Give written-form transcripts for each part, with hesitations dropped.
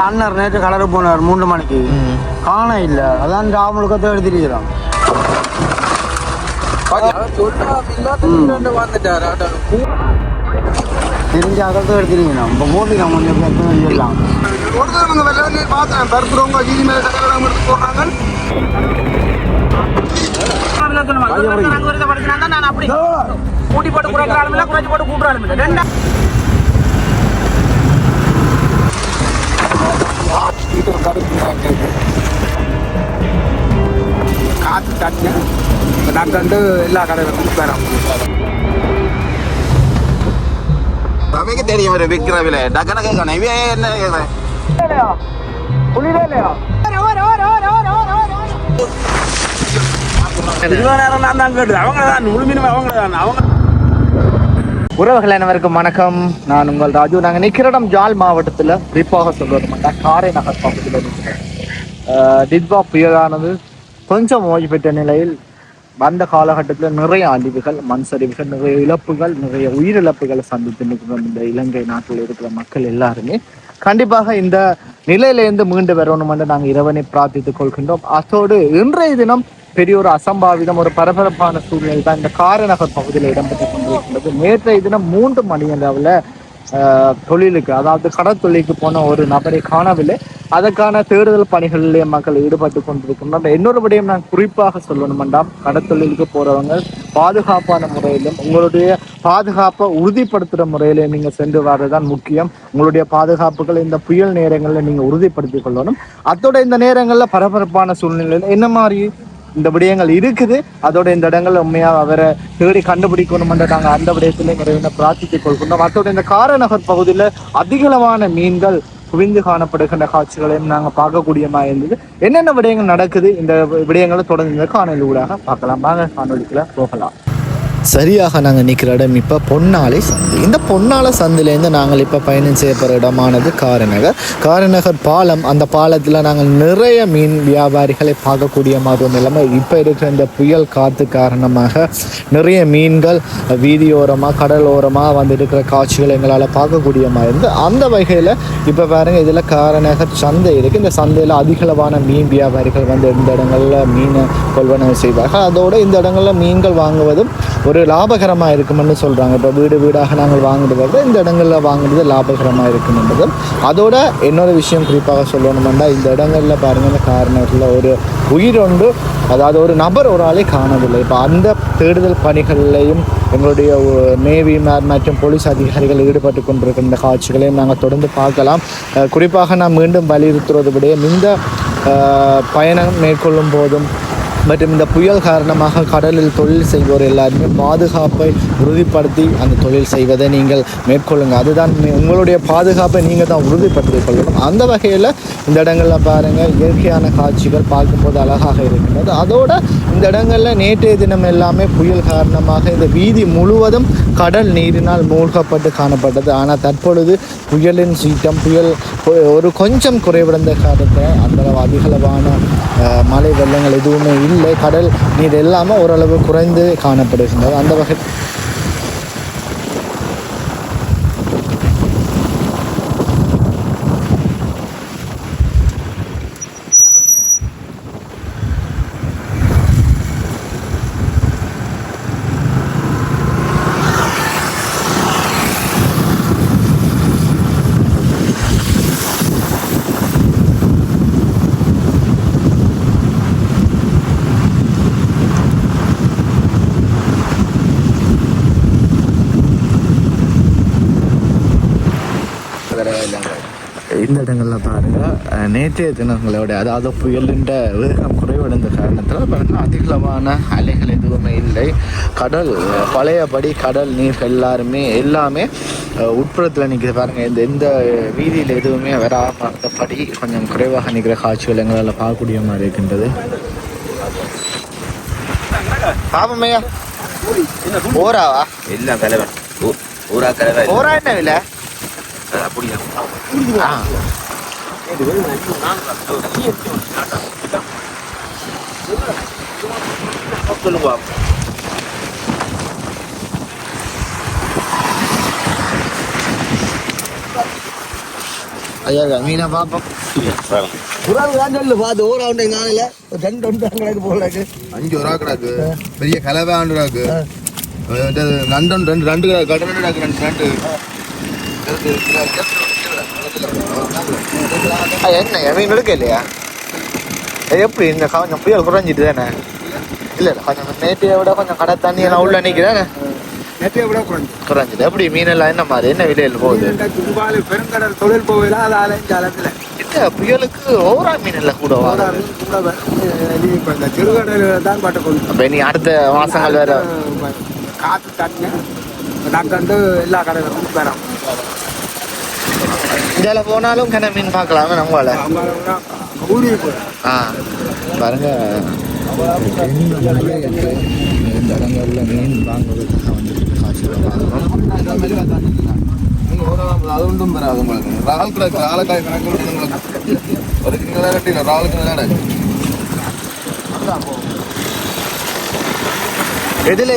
அண்ணர் நேற்று கடலுக்கு போனார் 3 மணிக்கு காண இல்லை. அதான் ராமுழுக்கத்தை எடுத்துருக்கிறான். தெரிஞ்ச அகத்தை எடுத்துருக்கீங்க. இப்போ போட்டு நம்ம சொல்லலாம். கூட்டி போட்டு குறைக்கிறாலும் இல்லை, குறைச்சி போட்டு கூட்டுறாலும் இல்லை. ரெண்டா காற்று தண்ணி நாங்கள் எல்லா கடையிலும் தரோம். நமக்கு தெரியும் விற்கிற விலை டக்குனு கேட்கணும். இவன் என்ன கேட்குறேன் புளிதே இல்லையா? நேரம் நான் தான் கேட்டு அவங்க தான் முழுமையுமே அவங்க தான். அவங்க உறவுகள் அனைவருக்கும் வணக்கம். நான் உங்கள் ராஜு. நாங்கள் நிற்கிற இடம் ஜாழ் மாவட்டத்தில் குறிப்பாக சொல்வது மட்டும் காரை நகர் பகுதியில் இருக்கிறேன். டிட்வா புயலானது கொஞ்சம் ஓய்வு பெற்ற நிலையில் வந்த காலகட்டத்தில் நிறைய அழிவுகள், மண் சரிவுகள், நிறைய இழப்புகள், நிறைய உயிரிழப்புகளை சந்தித்து நிற்கிறோம். இந்த இலங்கை நாட்டில் இருக்கிற மக்கள் எல்லாருமே கண்டிப்பாக இந்த நிலையிலேருந்து மீண்டு வரணும் என்று நாங்கள் இறைவனை பிரார்த்தித்துக் கொள்கின்றோம். அதோடு இன்றைய தினம் பெரிய ஒரு அசம்பாவிதம், ஒரு பரபரப்பான சூழ்நிலை தான் இந்த காரைநகர் பகுதியில் இடம்பெற்றுக் கொண்டிருக்கின்றது. நேற்றைய தினம் 3 மணி அளவில் தொழிலுக்கு, அதாவது கடற்தொழிலுக்கு போன ஒரு நபரை காணவில்லை. அதற்கான தேடுதல் பணிகளிலே மக்கள் ஈடுபட்டு கொண்டிருக்கின்றனர். இன்னொரு விடயம் நான் குறிப்பாக சொல்லணும் என்றால், கடற்தொழிலுக்கு போறவங்க பாதுகாப்பான முறையிலும் உங்களுடைய பாதுகாப்பை உறுதிப்படுத்துகிற முறையிலே நீங்கள் சென்று வர்றதுதான் முக்கியம். உங்களுடைய பாதுகாப்புகள் இந்த புயல் நேரங்களில் நீங்கள் உறுதிப்படுத்திக் கொள்ளணும். அதோட இந்த நேரங்களில் பரபரப்பான சூழ்நிலையில் என்ன மாதிரி இந்த விடயங்கள் இருக்குது, அதோட இந்த இடங்கள்ல உண்மையாக அவரை தேடி கண்டுபிடிக்கணும் என்று நாங்கள் அந்த விடயத்திலே நிறைய பிரார்த்தித்துக் கொள்கின்றோம். அதோட இந்த காரைநகர் பகுதியில் அதிகளவான மீன்கள் குவிந்து காணப்படுகின்ற காட்சிகளையும் நாங்கள் பார்க்கக்கூடியமாக இருந்தது. என்னென்ன விடயங்கள் நடக்குது, இந்த விடயங்களை தொடர்ந்து இந்த காணொலி ஊடாக பார்க்கலாம். வாங்க காணொலிக்குள்ள போகலாம். சரியாக நாங்கள் நிற்கிற இடம் இப்போ பொன்னாலை சந்து. இந்த பொன்னாலை சந்திலேருந்து நாங்கள் இப்போ பயணம் செய்யப்படுற இடமானது காரைநகர். காரைநகர் பாலம், அந்த பாலத்தில் நாங்கள் நிறைய மீன் வியாபாரிகளை பார்க்கக்கூடிய மாதிரி ஒரு நிலைமை. இப்போ இருக்கிற இந்த புயல் காற்று காரணமாக நிறைய மீன்கள் வீதியோரமாக கடலோரமாக வந்து இருக்கிற காட்சிகள் எங்களால் பார்க்கக்கூடிய மாதிரி இருந்து, அந்த வகையில் இப்போ பாருங்கள் இதில் காரைநகர் சந்தை இருக்குது. இந்த சந்தையில் அதிகளவான மீன் வியாபாரிகள் வந்து இந்த இடங்களில் மீனை கொள்வனவு செய்வார்கள். அதோடு இந்த இடங்களில் மீன்கள் வாங்குவதும் ஒரு லாபகரமாக இருக்குமென்னு சொல்கிறாங்க. இப்போ வீடு வீடாக நாங்கள் வாங்குறது இந்த இடங்களில் வாங்குறது லாபகரமாக இருக்குமென்றது. அதோட இன்னொரு விஷயம் குறிப்பாக சொல்லணுமெண்டா, இந்த இடங்களில் பாருங்கள் இந்த காரைநகரில் ஒரு உயிரொன்று, அதாவது ஒரு நபர் ஒரு ஆளே காணவில்லை. இப்போ அந்த தேடுதல் பணிகளிலையும் எங்களுடைய நேவிமார் மற்றும் போலீஸ் அதிகாரிகள் ஈடுபட்டு கொண்டிருக்கின்ற காட்சிகளையும் நாங்கள் தொடர்ந்து பார்க்கலாம். குறிப்பாக நான் மீண்டும் வலியுறுத்துவது விட, இந்த பயணம் மேற்கொள்ளும் போதும் மற்றும் இந்த புயல் காரணமாக கடலில் தொழில் செய்வோர் எல்லாருமே பாதுகாப்பை உறுதிப்படுத்தி அந்த தொழில் செய்வதை நீங்கள் மேற்கொள்ளுங்கள். அதுதான் உங்களுடைய பாதுகாப்பை நீங்கள் தான் உறுதிப்படுத்திக் கொள்ளணும். அந்த வகையில் இந்த இடங்களில் பாருங்கள் இயற்கையான காட்சிகள் பார்க்கும்போது அழகாக இருக்கின்றது. அதோடு இந்த இடங்களில் நேற்றைய தினம் எல்லாமே புயல் காரணமாக இந்த வீதி முழுவதும் கடல் நீரினால் மூழ்கப்பட்டு காணப்பட்டது. ஆனால் தற்பொழுது புயலின் சீற்றம், புயல் ஒரு கொஞ்சம் குறைவடைந்த காரணத்தில் அந்த அதிகளவான மழை வெள்ளங்கள் எதுவுமே இல்லை. கடல் நீர் எல்லாமே ஓரளவு குறைந்து காணப்படுகின்றது. அந்த வகை இந்த இடங்களில் பாருங்கள் நேற்றைய தினங்களோட, அதாவது புயலின் வேகம் குறைவடைந்த காரணத்தில் பாருங்கள் அதிகளவான அலைகள் எதுவுமே இல்லை. கடல் பழையபடி கடல் நீர் எல்லாமே உட்புறத்தில் நிற்கிது. பாருங்கள் எந்த வீதியில் எதுவுமே வராமப்படி கொஞ்சம் குறைவாக நிற்கிற காட்சிகள் எங்களால் பார்க்கக்கூடிய மாதிரி இருக்கின்றது. பாப்பமையா ஓராவா இல்லை தலைவன் ஓரா என்ன இல்லை அப்படியா சொல்லுங்க. ஐயா மீனை பார்ப்போம். புறாவுதான் சொல்லு பார்த்து ஓரா உண்டு நாளில் 2 கிடக்கு போல இருக்கு. 5 ஒரு கிடக்கு பெரிய கலவை ஆண்டு கிடக்கு நண்டன் 2 கிடக்கு என்ன மீன் எடுக்க இல்லையா? எப்படி இந்த கொஞ்சம் புயல் குறைஞ்சிட்டு தானே? இல்லை கொஞ்சம் நேற்றைய விட கொஞ்சம் கடை தண்ணி எல்லாம் உள்ள நிற்கிறேன். நேற்றைய விட குறைஞ்சிது. எப்படி மீனெல்லாம் என்ன மாதிரி என்ன விலையில் போகுது? பெருங்கடல் தொழில் போகலாம் அது அலைஞ்சாலத்தில் இல்லை புயலுக்கு ஓவரா மீன் இல்லை கூட சிறுகடல் தான் பட்ட கொண்டு. அப்போ நீ அடுத்த மாதங்கள் வேற காற்று தண்ணி நாங்கள் எல்லா கடைகளும் பெறோம். இதில் போனாலும் கிண மீன் பார்க்கலாமே நம்மளால. ஊருக்கு போகிறோம். பாருங்க இந்த இடங்களில் மீன் வாங்குவதற்காக வந்துட்டு காட்சியில் வாங்கணும். அது ஒன்றும் பெறாது உங்களுக்கு. ரால் கிடக்கு ஆலக்காய் கணக்கு ஒரு கிலோ கட்டில ராலுக்கு நடை எதில்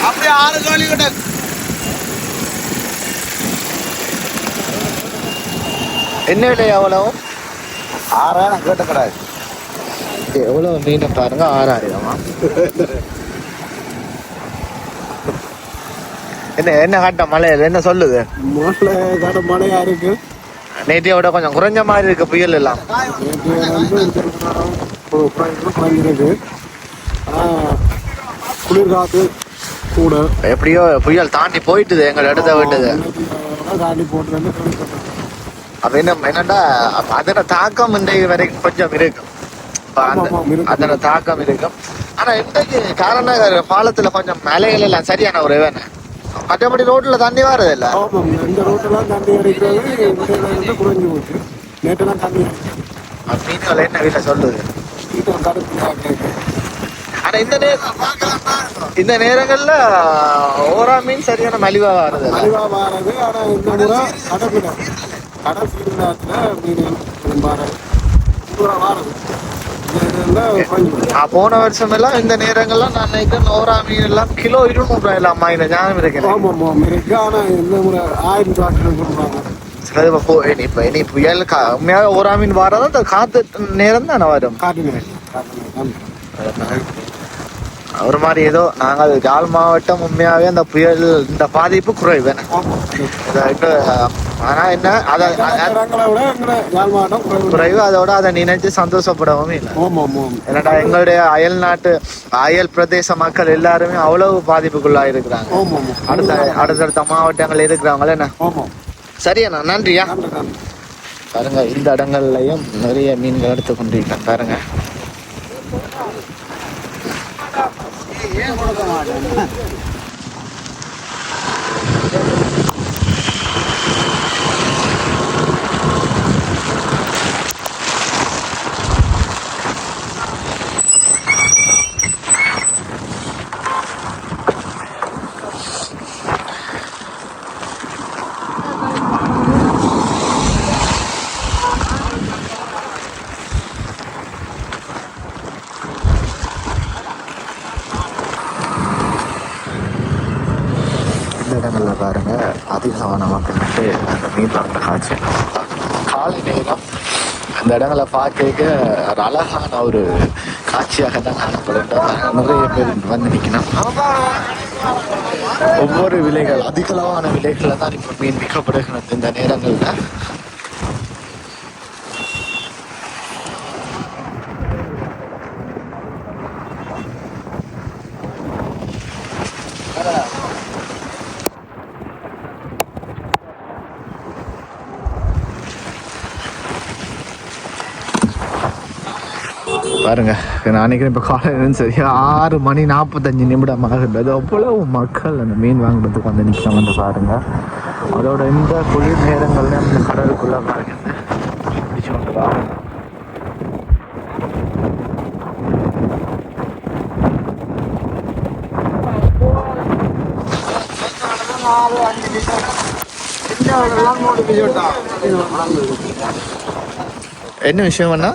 அப்படியே 6 கோழி கிட்ட என்ன விலை எவ்வளோ? 6,000 கேட்ட கிடையாது. எவ்வளோ மீனை பாருங்க 6,000. என்ன காட்ட மழையில என்ன சொல்லுது? மழையா இருக்கு. நேற்றைய விட கொஞ்சம் குறைஞ்ச மாதிரி இருக்கு புயல் எல்லாம். குளிர் காத்து கூட எப்படியோ புயல் தாண்டி போயிட்டுது எங்களை இடத்த விட்டுது. தாண்டி போட்டு அப்ப என்னண்டா அதோட தாக்கம் இன்றைக்கு வரைக்கும் கொஞ்சம் இருக்கும். அதோட தாக்கம் இருக்கும். ஆனா இன்றைக்கு காரணம் பாலத்துல கொஞ்சம் மலைகள் எல்லாம் சரியான ஒரு வேணை. மற்றபடி ரோட்ல தண்ணி வர்றது இல்ல. இந்த ரோட்டெல்லாம் தண்ணி அடிக்கிறது குறைஞ்சு போச்சு. நேற்றெல்லாம் தண்ணி மீன்கள் என்ன வீட்டுல சொல்லுது. ஆனா இந்த நேரங்கள்ல ஓரா மீன் சரியான மலிவா வருது. மலிவா வாரது. ஆனா இந்த முறை கடற்கரை மீன் வாரது. போன வருஷம் எல்லாம் இந்த நேரங்கள்லாம் நான் நினைக்கிறேன் ஓரா மீன் எல்லாம் கிலோ 200 ரூபாய் எல்லாம் அம்மா ஞாபகம் இருக்கு. இப்ப இனி புயல் உண்மையாக ஓரா மீன் வாரதான் இந்த காத்து நேரம் தானே வரும். ஒரு மாதிரி ஏதோ நாங்கள் ஜாழ் மாவட்டம் உண்மையாவே அந்த புயல் இந்த பாதிப்பு குறைவு. ஆனா என்ன குறைவு அதோட அதை நினைச்சு சந்தோஷப்படவும் இல்லை. என்னடா எங்களுடைய அயல் பிரதேச மக்கள் எல்லாருமே அவ்வளவு பாதிப்புக்குள்ளா இருக்கிறாங்க. அடுத்தடுத்த மாவட்டங்கள் இருக்கிறவங்கள என்ன. சரியா நன்றியா. பாருங்க இந்த இடங்கள்லையும் நிறைய மீன்கள் எடுத்து கொண்டிருக்கேன் பாருங்க. இடங்களில் பாருங்க அதிகமான மக்கள் வந்து அந்த மீன் வாங்கின காட்சி காலை நேரம் அந்த இடங்களை பார்க்க ஒரு அழகான ஒரு காட்சியாக தான் காணப்படுகின்றன. நிறைய பேர் வந்து நிற்கணும். ஒவ்வொரு விலைகள் அதிகளவான விலைகளில் தான் இப்போ மீன் விற்கப்படுகிறது இந்த நேரங்களில். பாருங்க நான் நினைக்கிறேன் இப்போ காலையிலேருந்து சரியா 6:45 ஆகுது. அவ்வளவு மக்கள் அந்த மீன் வாங்குறதுக்கு வந்து நிற்க வந்து பாருங்க. அதோட இந்த குளிர் நேரங்கள்ல அந்த கடலுக்குள்ள பாருங்க பிடிச்சு கொண்டு வா. என்ன விஷயம் அண்ணா?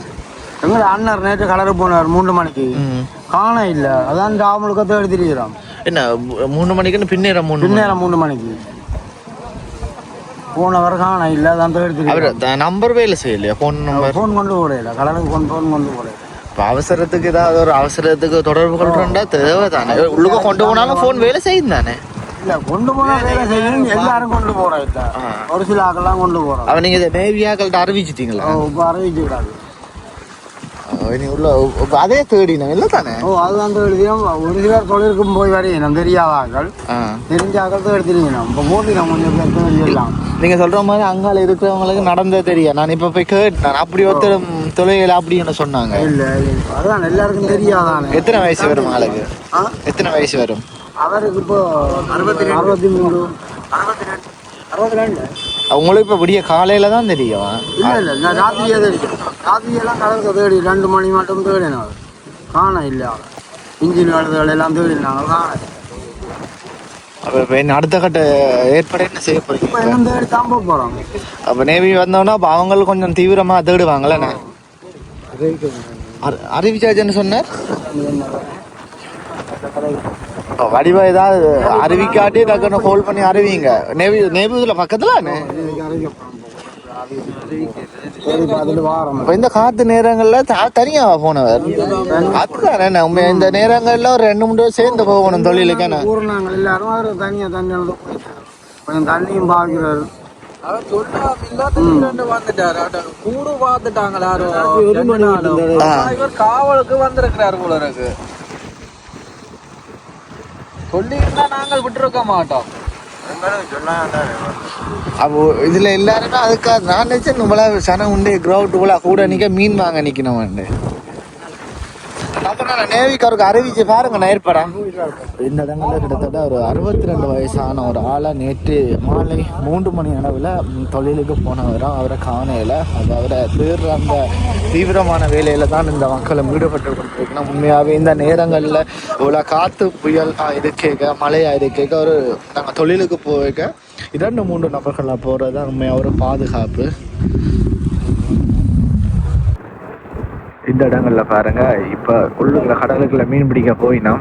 எங்க அண்ணர் நேற்று கலரு போனார் 3 மணிக்கு காண இல்ல. அதான் அவங்களுக்கு தேடி திரிகிறோம். என்ன 3 மணிக்குன்னு பின்னேரம் 3 மணிக்கு போனவர் காண இல்ல. அதான் தேடி திரிகிறோம். நம்பர் வேலை செய்யலையா? ஃபோன் கொண்டு போடல. கலருக்கு ஃபோன் கொண்டு போடல. இப்போ அவசரத்துக்கு ஏதாவது ஒரு அவசரத்துக்கு தொடர்பு கொள்றா தேவை தானே. உள்ளுக்க கொண்டு போனாலும் ஃபோன் வேலை செய்யும் தானே. இல்ல கொண்டு போனா வேலை செய்யணும். எல்லாரும் கொண்டு போறாங்க. ஒரு சில ஆக்கெல்லாம் கொண்டு போறோம். அவ நீங்க நேவியாக்கள்கிட்ட அறிவிச்சிட்டீங்களா? இப்போ அறிவிச்சு விடாது. அதே தேடினோம் இல்லை தானே? அதுதான் தேடினோம். ஒரு சிலர் தொழிலுக்கும் போய் வரையணும். தெரியாதாக்கள் தெரிஞ்சாக்கள் தேடினோம். இப்போ மூட்டினோம் கொஞ்சம் பேர் தேடிடலாம். நீங்க சொல்ற மாதிரி அங்கால இருக்கிறவங்களுக்கு நடந்தே தெரியும். நான் இப்ப போய் கேட்டேன். அப்படி ஒருத்தர் தொழில் அப்படின்னு சொன்னாங்க. இல்ல அதுதான் எல்லாருக்கும் தெரியாதானே. எத்தனை வயசு வரும் ஆளுக்கு? எத்தனை வயசு வரும் அவருக்கு? இப்போ 63 62. அவங்களுக்கு இப்ப விடிய காலையில தான் தெரியும். இல்ல நான் ராத்திரியே தெரியும். ராத்திரியெல்லாம் கடலுக்கு தேடி 2 மணி மட்டும் தேடினாங்க. காண இல்லை. இன்ஜின் வேலைகள் எல்லாம் தேடினாங்க. காண. அப்ப அடுத்த கட்ட ஏற்பாடு என்ன செய்ய போறீங்க? இப்போ என்ன தேடி தாம்ப போறோம். அப்ப நேவி வந்தோன்னா அப்ப அவங்களும் கொஞ்சம் தீவிரமா தேடுவாங்கல்ல. அறிவிச்சாச்சுன்னு சொன்னார். வடிவா ஏதாவது அறிவிக்காட்டி டக்குன்னு ஹோல்ட் பண்ணி அறிவிங்க. நேபுல பக்கத்துல இந்த காத்து நேரங்கள்ல தனியா போனவர் அதுதானே. இந்த நேரங்கள்ல ஒரு 2-3 பேர் சேர்ந்து போகணும் தொழிலுக்கு. எல்லாரும் தனியா கொஞ்சம் தண்ணியும் பாக்குறாரு. காவலுக்கு வந்திருக்கிறாரு போல இருக்கு. சொல்லியிருந்தா நாங்கள் விட்டுருக்க மாட்டோம். அப்போ இதுல எல்லாருமே அதுக்காக நான் நினைச்சேன் நம்மளா சனம் உண்டு கிரௌண்ட் கூட நிக்க மீன் வாங்க நிக்கணும். நேவிக்காருக்கு அறிவிச்சு பாருங்க நேர்படா. இந்த இடங்கள்ல கிட்டத்தட்ட ஒரு 62 வயசான ஒரு ஆளை நேற்று மாலை 3 மணி அளவில் தொழிலுக்கு போனவரும் அவரை காணையில. அது அவரை தேடுற அந்த தீவிரமான வேலையில தான் இந்த மக்களும் ஈடுபட்டு கொண்டிருக்கணும். உண்மையாகவே இந்த நேரங்களில் இவ்வளோ காற்று புயல் இருக்கேக்க மழையா இருக்கேக்க ஒரு நாங்கள் தொழிலுக்கு போய்க்க 2-3 நபர்களாக போகிறது தான் உண்மையாக ஒரு பாதுகாப்பு. இந்த இடங்கள்ல பாருங்க இப்ப உள்ளுக்குள்ள கடலுக்குள்ள மீன் பிடிக்க போயினா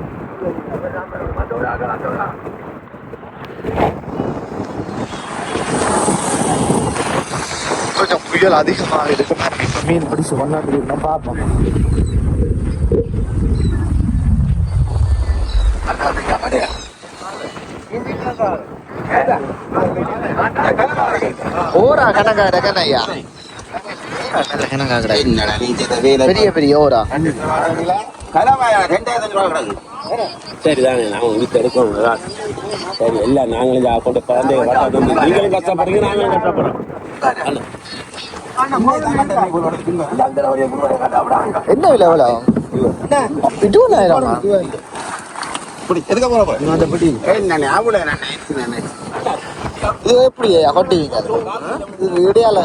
கொஞ்சம் புயல் அதிகமாக இருக்கு. இப்ப மீன் பிடிச்சு கொண்டாந்து பார்ப்போம். ஓரா கணக்காட கண்ணையா பெரிய பெரிய ஓரா சரிதானே. நாங்கள் வீட்டு எடுக்கோம். சரி எல்லாம் நாங்களும் கொண்டு நீங்களும் கஷ்டப்படுறீங்க, நாங்களும் கஷ்டப்படுறோம். என்ன விலை எவ்வளோ? 20,000. எதுக்க போற போய் அந்த பிடி இது எப்படி கட்டிங்க? இது இடையால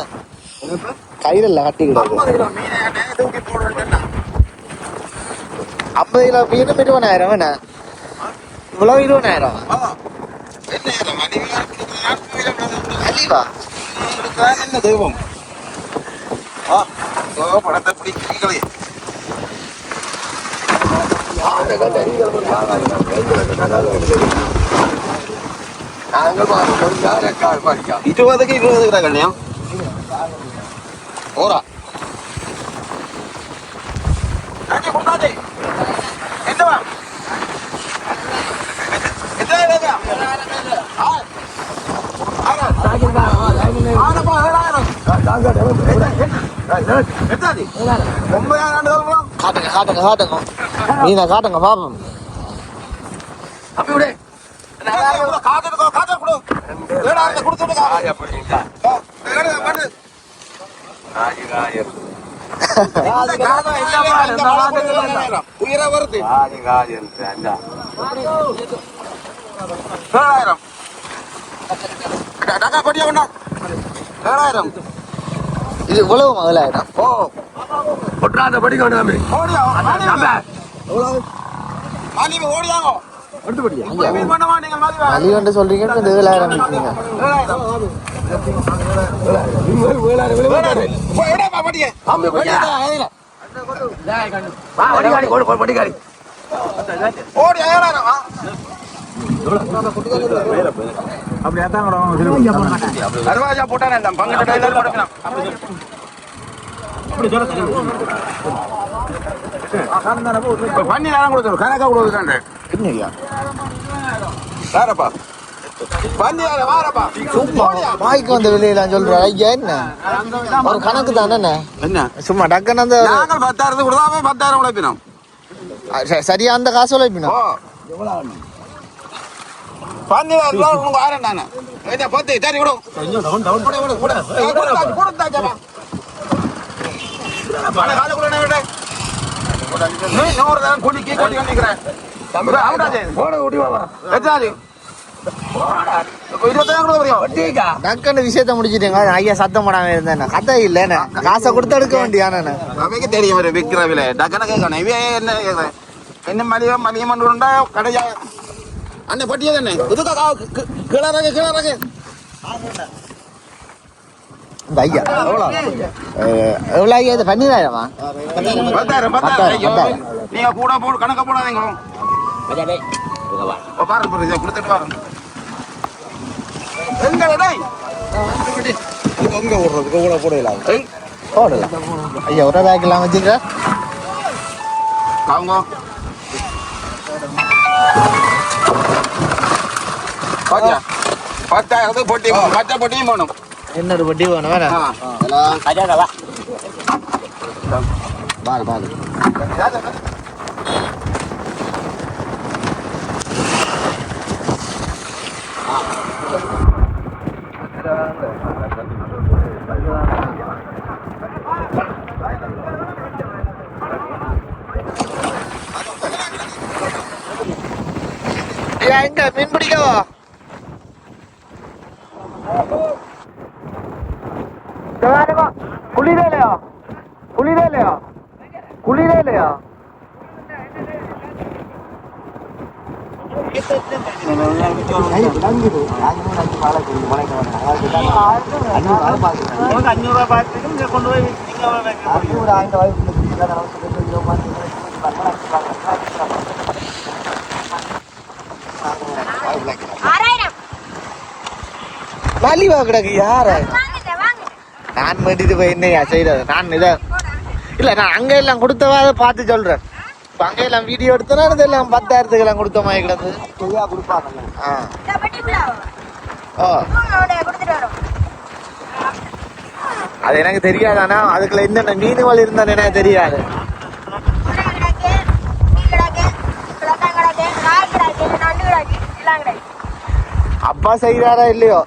கயிறில் கட்டிக்கிடாது. 50 கிலோ மீன் 20,000 என்ன? இவ்வளவு 20,000 அலிவா? என்ன தெய்வம் படத்தை பிடிக்கிறீங்களே நாங்கள் 20 கல்யாணம் ஓரா என்னவா காட்டுங்க மீனை காட்டுங்க பாப்போம். அப்படி விடு காட்டு கொடு உயிரை வருது 7,000 கொடியா வேண்டாம் 7,000 இது இவ்வளவு மகளாயிரம். ஓ ஒற்றாத படிக்க வேண்டாம் ஓடியா மாலிவ ஓடியாங்க மலிவண்டு சொல்றீங்க 7,000 விற்கிறீங்க. பண்ணி நேரம் கொடுத்துரும் கணக்கா கொடுக்குறாங்க வேறப்பா பண்ணி வாரப்பா வாய்க்கு வந்த விலையெல்லாம் சொல்ற ஐயா என்ன ஒரு கணக்கு தானே என்ன சும்மா டக்குன்னு அந்த நாங்கள் 10,000 கொடுத்தாமே 10,000 உழைப்பினோம் சரியா அந்த காசு உழைப்பினோம். பண்ணி உங்களுக்கு ஆரன் தானே 10 சரி விடும் டக்குன்னு விஷயத்த முடிச்சிட்டீங்க. ஐயா சத்தம் போடாம இருந்தேன் கதை இல்லைன்னு காசை கொடுத்து எடுக்க வேண்டியானே நமக்கு தெரியும் விற்கிற விலை டக்குன்னு கேட்கணும் இவ என்ன கேட்கறேன் என்ன மலியம் உண்டா கடையா அண்ணன் பட்டியா தானே கிளறாங்க இந்த ஐயா எவ்வளோ ஐயா இது 12,000 10,000 நீங்க கூட போடு கணக்க போடாதீங்க பாருங்க கொடுத்துட்டு வாங்க எங்க ஓடுறதுக்கு கூட போடலாம் போடலாம் ஐயா ஒரு பேக் எல்லாம் வச்சுக்க அவங்க பாத்தியா 10,000 பொட்டி மற்ற பொட்டியும் போகணும் இன்னொரு வட்டி வேணும் வேற பாரு பாரு எங்க மீன் பிடிக்கவா குளிரலையா மலிவா கிடக்கு யார நான் வேண்டிட்டு போய் என்னையா செய்யறது நான் இதை இல்ல நான் அங்க எல்லாம் கொடுத்தவா அதை பார்த்து சொல்றேன். இப்ப அங்க எல்லாம் வீடியோ எடுத்தனா இதெல்லாம் 10,000 எல்லாம் கொடுத்த மாதிரி கிடந்து கொடுப்பாங்க. அது எனக்கு தெரியாதானா அதுக்குள்ள என்னென்ன மீன்கள் இருந்தான்னு எனக்கு தெரியாது. அப்பா செய்யறாரா இல்லையோ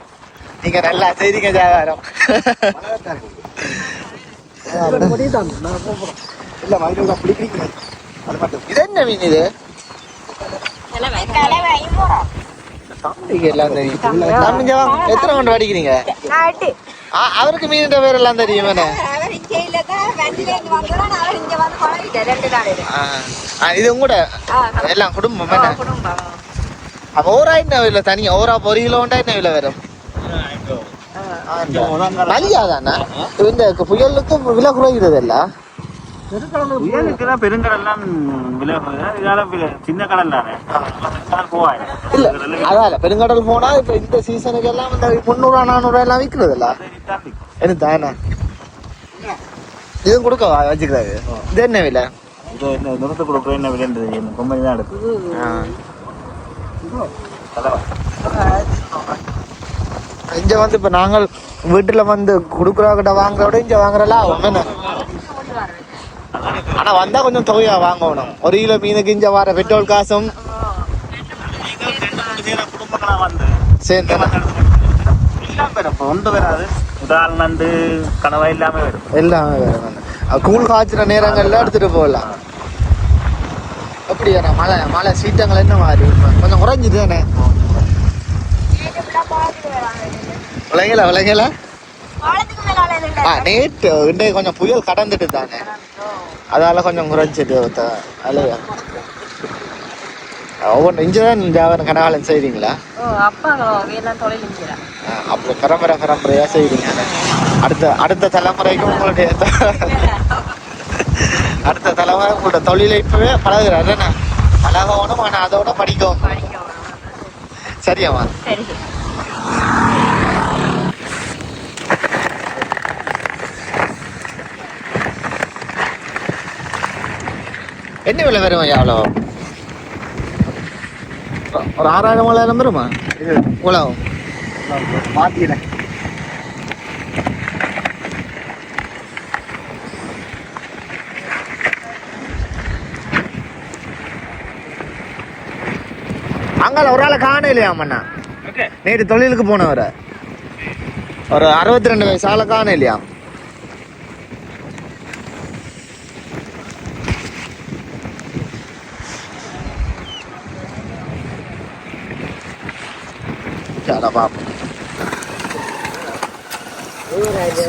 நீங்க நல்லா செய்றீங்க வியாபாரம். இல்ல மயிலோட பிடிக்கிறீங்க அது மட்டும். இது என்ன மீன் இது? தம்பிக்கு எல்லாம் தெரியும். தம்பிங்க எத்தனை கொண்டு அடிக்கிறீங்க? அவருக்கு மீன் பேர் எல்லாம் தெரியும். இது கூட எல்லாம் குடும்பம். அப்ப ஓரா என்ன விலை தனியா? ஓரா ஒரு கிலோண்டா என்ன விலை வரும்? மலியாதானா? இந்த புயலுக்கு விலை குறைகிறது இல்ல? பெருங்கடல்லாம் சின்ன கடல் தானே இல்ல அதால பெருங்கடல் போனா இப்ப இந்த சீசனுக்கு எல்லாம் 300-400 எல்லாம் விற்கிறது இல்ல? எனக்கு தானே இதுவும் கொடுக்க வச்சுக்கிறாரு. இது என்ன விலை? நிறுத்த கொடுக்குற என்ன விலைன்றது கம்பெனி தான் எடுக்குது. இங்க வந்து இப்ப நாங்கள் வீட்டுல வந்து குடுக்குறவங்கிட்ட வாங்குறோட இங்க வாங்குறலாம். ஆனா வந்தா கொஞ்சம் தொகையா வாங்கணும். 1 கிலோ மீனுக்கு இங்க வர பெட்ரோல் காசும் குடும்பங்களா வந்து சேர்ந்து ஒன்று வராது. உதாரணம் நண்டு கனவா எல்லாமே வரும். எல்லாமே வேற கூழ் காய்ச்சிற நேரங்கள்ல எடுத்துட்டு போகலாம். அப்படியா? மழை சீட்டங்கள் என்ன மாதிரி கொஞ்சம் குறைஞ்சிது தானே? விளையல நேற்று இன்றைக்கு கொஞ்சம் புயல் கடந்துட்டு தானே, அதால கொஞ்சம் குறைஞ்சிட்டு அலையா. ஒவ்வொன்று இஞ்சுதான் நீங்கள் கனகாலம் செய்றீங்களா? அப்போ பரம்பரையா செய்றீங்க. அடுத்த தலைமுறைக்கும் உங்களுடைய அடுத்த தலைமுறை உங்களோட தொழிலை இப்பவே பழகுறாரு. என்ன பழகணும், ஆனால் அதோட படிக்கும். சரியாம்மா? என்ன விலை வருமா? எவ்வளோ? ஒரு 6000-7000 வருமா? இவ்வளோ மாத்திக்கிறேன். அங்கால ஒரு ஆளை காண இல்லையாமண்ணா? நேற்று தொழிலுக்கு போனவர ஒரு 62 வயசு ஆளை காண இல்லையா?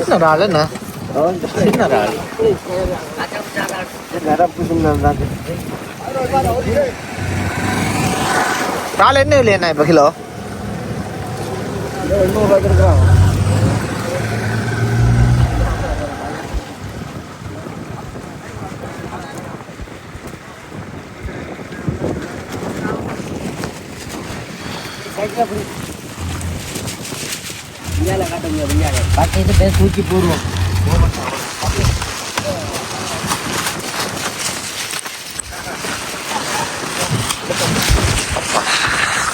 சின்ன ஆள் என்ன? சின்ன ஆள் காலை என்ன இல்லையா என்ன இப்போ கிலோ? தூக்கி போடுவோம்.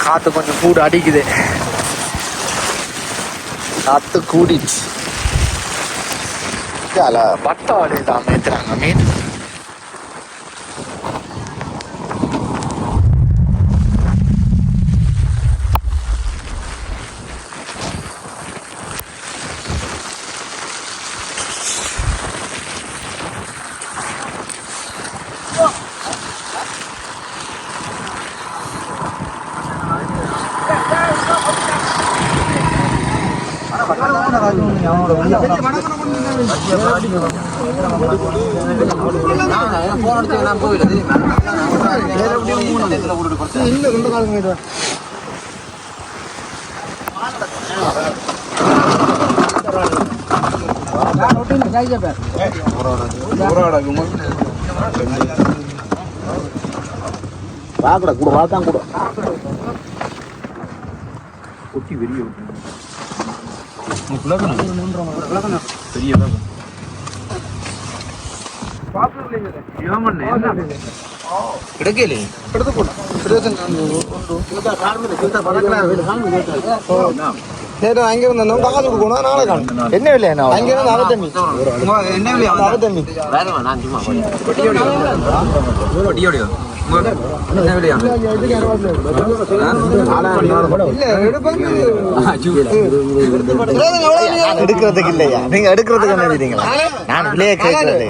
காத்து கொஞ்சம் கூட அடிக்குது. காத்து கூடிச்சு. பட்டை வடைதான் மேத்துறாங்க மீன். வாக்கடா கூட வாத்தான் கூட கொட்டி வெறிய பெரிய என்ன விலை? எடுக்கிறதுக்கு இல்லையா நீங்க எடுக்கிறதுக்கு என்ன செய்றீங்களா நான் விலையை கேட்கறது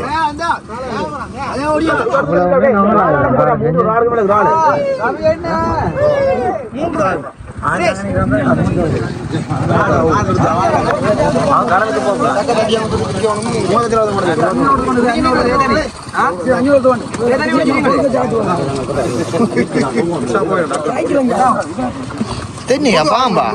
தென்னியா பாம்பா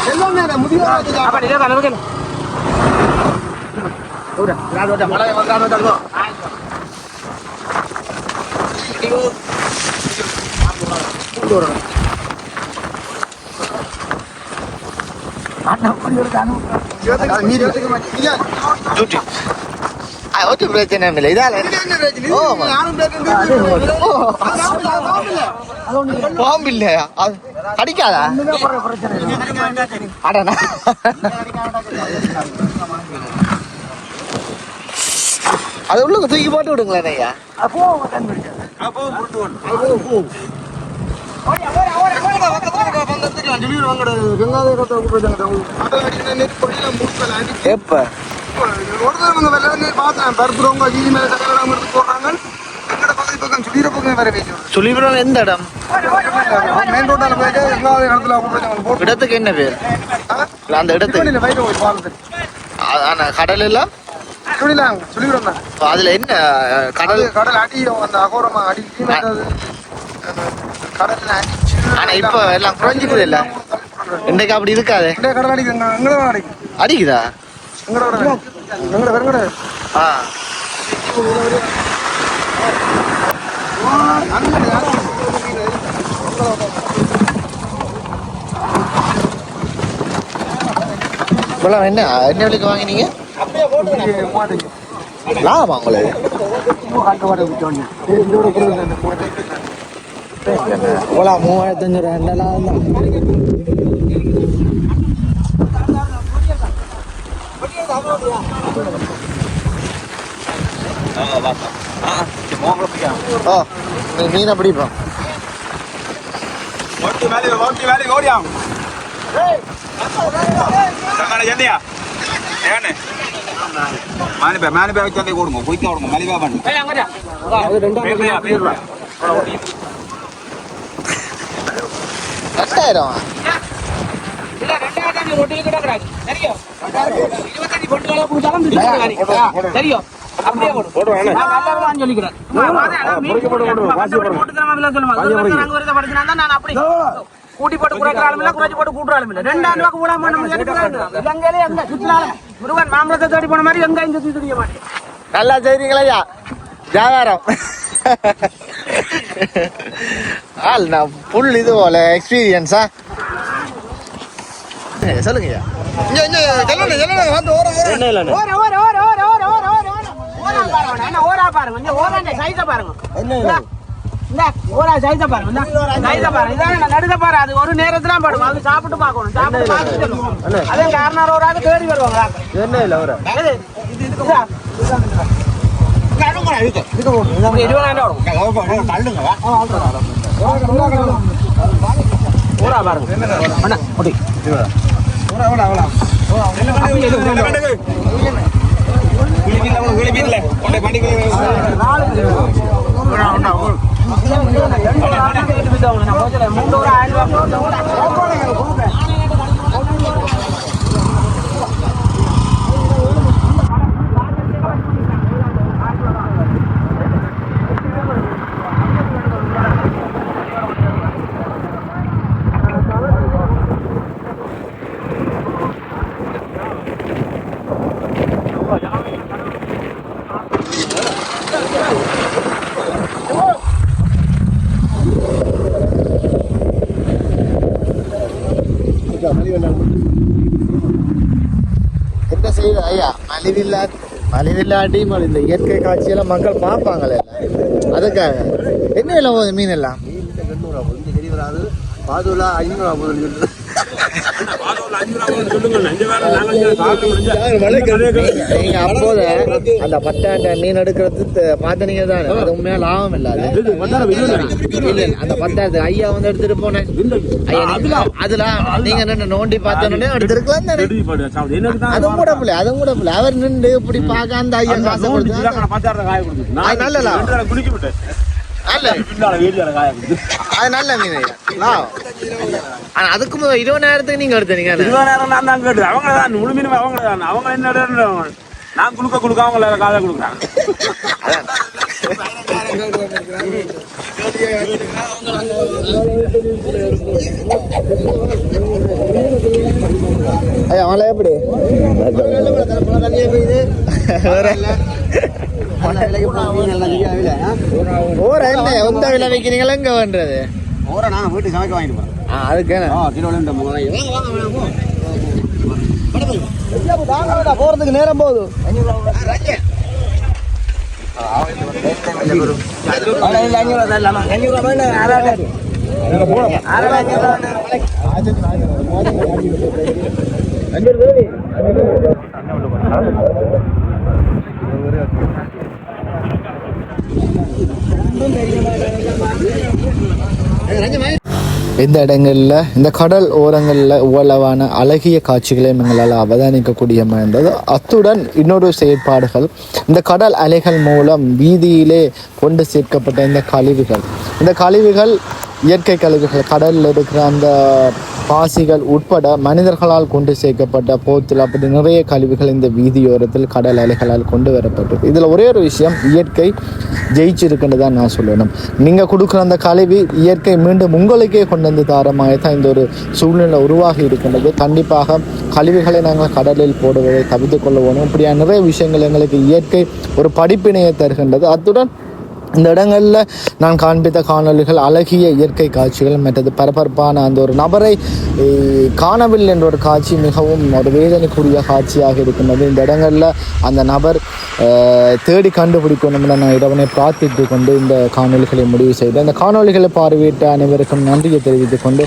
apa dia kan bukan apa dia kan bukan udah malah ஒரு பிரச்சனை இல்லை இதால பாம்பு இல்லையா அடிக்காதா அடனா அது உள்ள தூக்கி போட்டு விடுங்களேன் ஐயா எப்ப சுழிபுரம் எந்த இடம் இடத்துக்கு என்ன பேர் அந்த இடத்துக்கு கடல் எல்லாம் அதுல என்ன கடல் கடல் அடி அந்த அகோரமா அடி கடல் ஆனா இப்ப எல்லாம் குறைஞ்சிக்குது இல்ல இன்னைக்கு அப்படி இருக்காது கடல் அடிக்குது அடிக்குதா என்ன என்ன விலைக்கு வாங்கினீங்க லாபம் உங்களுக்கு ஓலா 3500 லாபம் மீன் அப்படி கூட்டி போட்டு குறைக்கிறாலும் இல்ல குறைச்சி போட்டு கூட்டுறாலும் இல்ல 2000 ரூபாய்க்கு கூட முருகன் மாம்பழத்தை தேடி போன மாதிரி வெங்காயம் சுத்தி தெரிய மாட்டேன் நல்லா செய்றீங்களா ஐயா வியாபாரம் நான் ஃபுல் இது போல எக்ஸ்பீரியன்ஸா சொல்லுங்க ஐயா அது ஒரு நேரத்துல பாடும் அது சாப்பிட்டு பாக்கணும் அதே காரணம் ஒரு ஆள் தேடி வருவாங்க என்ன இல்ல ஒரு செய்யுது ஐயா. மலிவில்லாட்டி இந்த இயற்கை காட்சியெல்லாம் மக்கள் பார்ப்பாங்களே, அதுக்காக என்ன விலை போகுது மீன் எல்லாம்? நீங்க அப்போது அந்த பட்டாட்ட மீன் எடுக்கிறது பாத்தீங்க தானே, அது உண்மையா லாபம் இல்லாது. அந்த பட்டாட்டு ஐயா வந்து எடுத்துட்டு போனேன் ஐயா, அதுல நீங்க நின்று நோண்டி பார்த்தோன்னே எடுத்துருக்கலாம் தானே. அதுவும் கூட பிள்ளை அவர் நின்று இப்படி பார்க்க அந்த ஐயா காசை கொடுத்து நல்ல லாபம். அது நல்ல மீன் ஐயா. ஆனா அதுக்கு 20,000 நீங்க எடுத்தீங்க. 20,000 நான் தான் கேட்டு அவங்க தான் முழு மீன் அவங்க தான். அவங்க என்ன நான் கொடுக்க அவங்க காலை கொடுக்குறாங்க. ஐயா மழை எப்படி? ஓர என்ன எந்த விலை வைக்கிறீங்களா? எங்க பண்றது ஓர நான் வீட்டு சமைக்க வாங்கிட்டு போறேன். அதுக்கு போறதுக்கு நேரம் போகுது. இந்த இடங்களில் இந்த கடல் ஓரங்களில் இவ்வளவான அழகிய காட்சிகளை எங்களால் அவதானிக்கக்கூடிய இருந்தது. அத்துடன் இன்னொரு செயற்பாடுகள், இந்த கடல் அலைகள் மூலம் வீதியிலே கொண்டு சேர்க்கப்பட்ட இந்த கழிவுகள் இயற்கை கழிவுகள், கடலில் இருக்கிற அந்த பாசிகள் உட்பட மனிதர்களால் கொண்டு சேர்க்கப்பட்ட போத்தில் அப்படி நிறைய கழிவுகள் இந்த வீதியோரத்தில் கடல் அலைகளால் கொண்டு வரப்பட்டது. இதில் ஒரே ஒரு விஷயம், இயற்கை ஜெயிச்சிருக்குன்னு தான் நான் சொல்லணும். நீங்கள் கொடுக்குற அந்த கழிவு இயற்கை மீண்டும் உங்களுக்கே கொண்டு வந்து தாரமாக தான் இந்த ஒரு சூழ்நிலை உருவாகி இருக்கின்றது. கண்டிப்பாக கழிவுகளை நாங்கள் கடலில் போடுவதை தவிர்த்து கொள்ள வேணும். இப்படியான நிறைய விஷயங்கள் எங்களுக்கு இயற்கை ஒரு படிப்பினையை தருகின்றது. அத்துடன் இந்த இடங்களில் நான் காண்பித்த காணொலிகள் அழகிய இயற்கை காட்சிகள், மற்றது பரபரப்பான அந்த ஒரு நபரை காணவில்லை என்ற ஒரு காட்சி மிகவும் ஒரு வேதனைக்குரிய காட்சியாக இருக்கின்றது. இந்த இடங்களில் அந்த நபர் தேடி கண்டுபிடிக்கணும் என நான் இறைவனை பிரார்த்தித்து கொண்டு இந்த காணொலிகளை முடிவு செய்தேன். இந்த காணொலிகளை பார்வையிட்ட அனைவருக்கும் நன்றியை தெரிவித்துக் கொண்டு